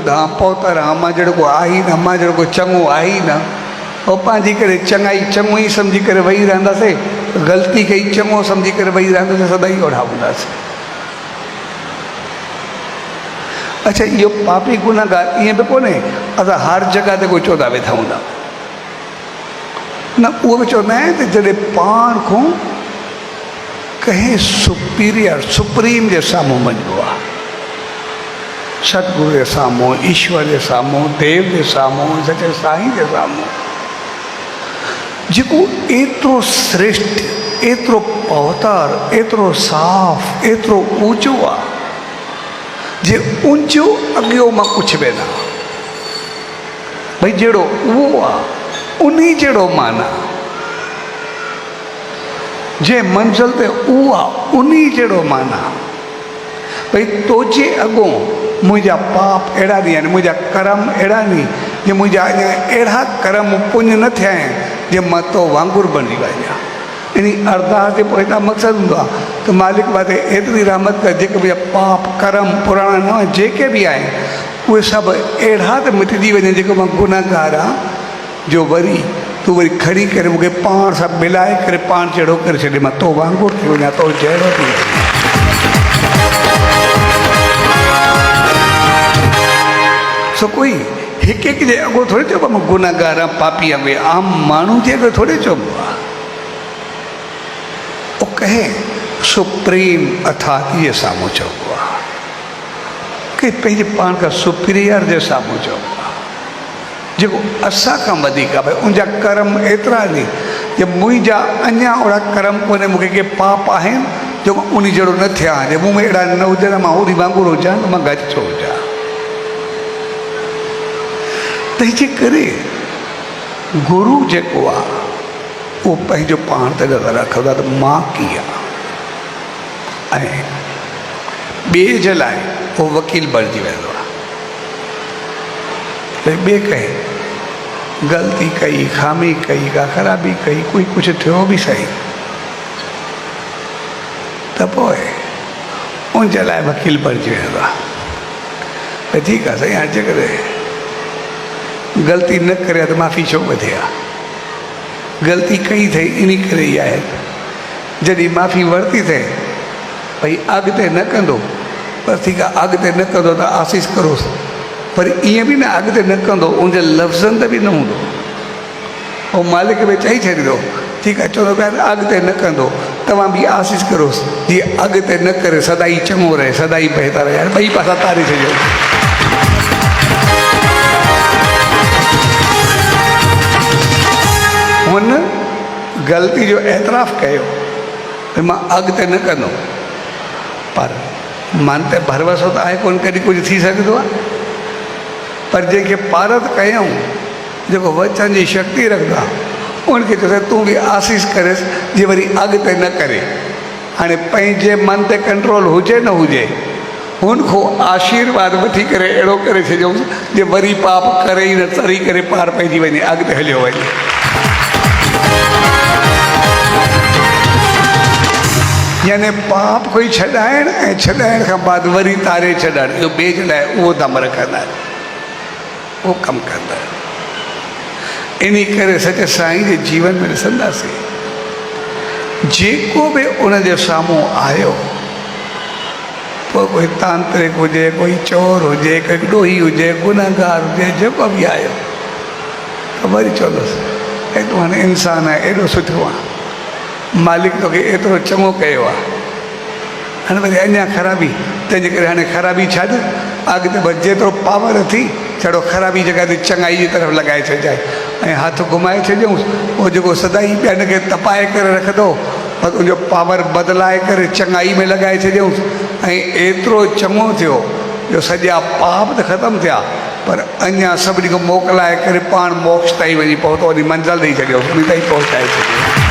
शुद्ध हाँ पौतर हाँ मां जहिड़ो को आहे ई न, मां जहिड़ो को चङो आहे ई न। ऐं पंहिंजी करे चङाई चङो ई सम्झी करे वेही रहंदासीं, ग़लती कई चङो सम्झी करे वेही रहंदासीं, सदाई ओढ़ा हूंदासीं। अच्छा इहो पापी गुनाहगार ईअं बि कोन्हे असां हर जॻह ते कोई चौधा वेठा हूंदा न, उहो बि चवंदा आहिनि त जॾहिं पाण खां कंहिं सुपीरियर सुप्रीम जे साम्हूं वञिबो आहे, सतगुरु जे साम्हूं, ईश्वर जे साम्हूं, देव जे साम्हूं, सचे साईं जे साम्हूं, जेको एतिरो श्रेष्ठ, एतिरो पवित्र, एतिरो साफ़, एतिरो ऊंचो आहे, जे ऊंचो अॻियो मां कुझु बि न, भई जहिड़ो उहो आहे उन जहिड़ो माना, जे मंज़िल ते उहो आहे उन जहिड़ो माना। भई तोजे अॻो मुंहिंजा पाप अहिड़ा ॾींहं आहिनि, मुंहिंजा कर्म अहिड़ा नी जे मुंहिंजा अञा अहिड़ा कर्म पुञ न थिया आहिनि जे मां तो वांगुरु बणिजी वञा। इन अरदास जे पोइ मक़सदु हूंदो आहे त मालिक बाते एतिरी रहमत कर, जेके मुंहिंजा पाप कर्म पुराणा न जेके बि आहिनि उहे सभु अहिड़ा त मिटिजी वञनि जेको मां गुनाहगार आहियां, जो वरी तूं वरी खणी करे मूंखे पाण सां मिलाए करे पाण जहिड़ो करे छॾे, मां तो वांगुरु थी वञा, तो जहिड़ो थी वञा। सो कोई हिकु हिकु जे अॻो थोरी चइबो मां गुनाहगार आहियां, पापी आहियां, भई आम माण्हू जे अॻो थोरी चइबो आहे। उहो कंहिं सुप्रीम अथॉरिटी जे साम्हूं चइबो आहे, कि पंहिंजे पाण खां सुपीरियर जे साम्हूं चइबो आहे, जेको असां खां वधीक आहे। भई उनजा कर्म एतिरा नी जे मुंहिंजा अञा ओड़ा कर्म कोन्हे, मूंखे के पाप आहिनि जो मां उन जहिड़ो न थिया, जे मूं में अहिड़ा न हुजनि मां ओड़ी वांगुरु हुजां त मां घटि छो हुजां। तंहिंजे करे गुरु जेको आहे उहो पंहिंजो पाण ते नज़र रखंदो आहे त मां कीअं आहियां, ऐं ॿिए जे लाइ उहो वकील बणिजी वेंदो आहे। भई ॿिए कंहिं ग़लती कई, खामी कई, का ख़राबी कई, कोई कुझु थियो बि सही त पोइ उनजे लाइ वकील बणिजी वेंदो आहे। त ठीकु आहे साईं, हाणे जेकॾहिं ग़लती न करे त माफ़ी छो ॿधे आहे, ग़लती कई अथई इन करे ई आहे, जॾहिं माफ़ी वरिती अथई भई अॻिते न कंदो, बसि ठीकु आहे अॻिते न कंदो त आसीस करोसि, पर ईअं बि न अॻिते न कंदो उनजे लफ़्ज़नि ते बि न हूंदो, ऐं मालिक बि चई छॾींदो ठीकु आहे, चवंदो पिया अॻिते न कंदो तव्हां बि आसीस करोसि, जीअं अॻिते न करे सदाई चङो रहे, सदाई बहितर रहे, ॿई पासा तारे छॾियो। हुन ग़लती जो एतिराफ़ कयो भई मां अॻिते न कंदो, पर मन ते भरवसो त आहे कोन कॾहिं कुझु थी सघंदो आहे। पर जंहिंखे पारत कयूं, जेको वचन जी शक्ति रखंदो आहे, उनखे चवंदा तूं बि आसीस करेसि जीअं वरी अॻिते न करे। हाणे पंहिंजे मन ते कंट्रोल हुजे न हुजे, हुनखां आशीर्वाद वठी करे अहिड़ो करे छॾियऊंसि जे वरी पाप करे ई न, तरी करे पार पइजी वञे, अॻिते हलियो वञे। यानी पाप कोई छॾाइण ऐं छॾाइण खां बाद वरी तारे छॾणु, इहो ॿिए जे लाइ उहो दम रखंदा आहिनि, उहो कमु कंदा आहिनि। इन करे सचे साईं जे जीवन में ॾिसंदासीं जेको बि उनजे साम्हूं आयो, पोइ कोई तांत्रिक हुजे, कोई चोर हुजे, कोई ॾोही हुजे, गुनाहगार हुजे, जेको बि आयो त वरी चवंदुसि तूं हाणे इंसानु आहे, एॾो सुठो आहे, मालिक तोखे एतिरो चङो कयो आहे, हाणे वरी अञा ख़राबी, तंहिंजे करे हाणे ख़राबी छॾ, अॻिते बसि जेतिरो पावर थी छड़ो ख़राबी जॻह ते चङाई जी तरफ़ लॻाए छॾिजांइ, ऐं हथु घुमाए छॾियऊंसि, उहो जेको सदाई ॿियनि खे तपाए करे रखंदो बसि उनजो पावर बदिलाए करे चङाई में लॻाए छॾियऊंसि, ऐं एतिरो चङो थियो जो सॼा पाप त ख़तमु थिया, पर अञा सभिनी खे मोकिलाए करे पाण मोक्ष ताईं वञी पहुतो, वञी मंज़िल ॾेई छॾियो, उन ताईं पहुचाए छॾियो।